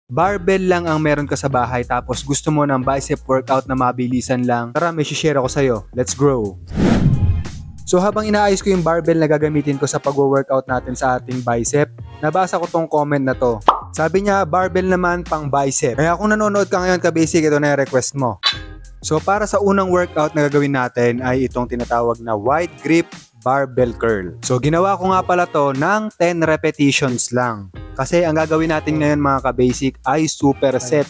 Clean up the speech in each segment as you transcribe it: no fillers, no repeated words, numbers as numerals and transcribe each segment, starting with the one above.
barbell lang ang meron ka sa bahay tapos gusto mo ng bicep workout na mabilisan lang, tara may share ako sa'yo. Let's grow! So habang inaayos ko yung barbell na gagamitin ko sa pag-workout natin sa ating bicep, nabasa ko tong comment na to. Sabi niya, barbell naman pang bicep. Kaya kung nanonood ka ngayon ka-basic, ito na yung request mo. So para sa unang workout na gagawin natin ay itong tinatawag na wide grip barbell curl. So ginawa ko nga pala to ng 10 repetitions lang. Kasi ang gagawin natin ngayon mga ka-basic ay superset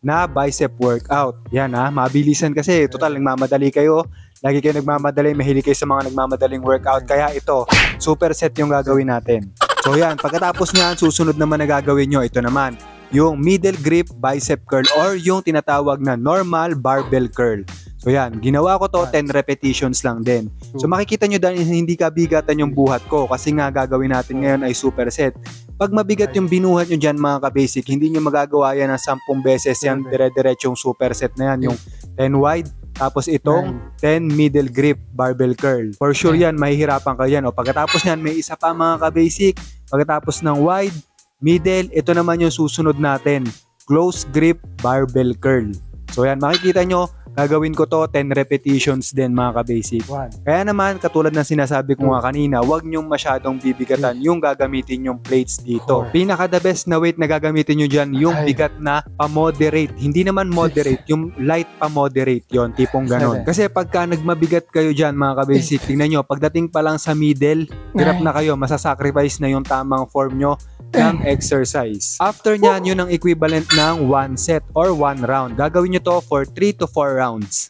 na bicep workout. Yan mabilisan kasi. Total, nagmamadali kayo. Lagi kayo nagmamadali, mahilig kayo sa mga nagmamadaling workout. Kaya ito, superset yung gagawin natin. So yan, pagkatapos niyan, susunod naman na gagawin nyo, ito naman, yung middle grip bicep curl or yung tinatawag na normal barbell curl. So yan, ginawa ko to 10 repetitions lang din. So makikita nyo dahil hindi kabigatan yung buhat ko kasi nga gagawin natin ngayon ay superset. Pag mabigat yung binuhat nyo dyan mga ka-basic, hindi nyo magagawa yan ng 10 beses yan dire-diretsong superset na yan. Yung 10 wide, tapos itong 10 middle grip barbell curl. For sure yan, mahihirapan ka yan. O pagkatapos yan, may isa pa mga ka-basic. Pagkatapos ng wide, middle, ito naman yung susunod natin. Close grip barbell curl. So yan, makikita nyo, gagawin ko to 10 repetitions din mga ka-basic. Kaya naman, katulad ng sinasabi ko nga kanina, huwag nyong masyadong bibigatan yung gagamitin yung plates dito. Pinaka the best na weight na gagamitin nyo dyan, yung bigat na pa-moderate. Hindi naman moderate, yung light pa-moderate yon, tipong ganon. Kasi pagka nagmabigat kayo dyan mga ka-basic, tingnan nyo, pagdating pa lang sa middle, hirap na kayo, masasacrifice na yung tamang form nyo ng exercise. After nyan, yun ang equivalent ng 1 set or 1 round. Gagawin nyo to for 3 to 4 rounds.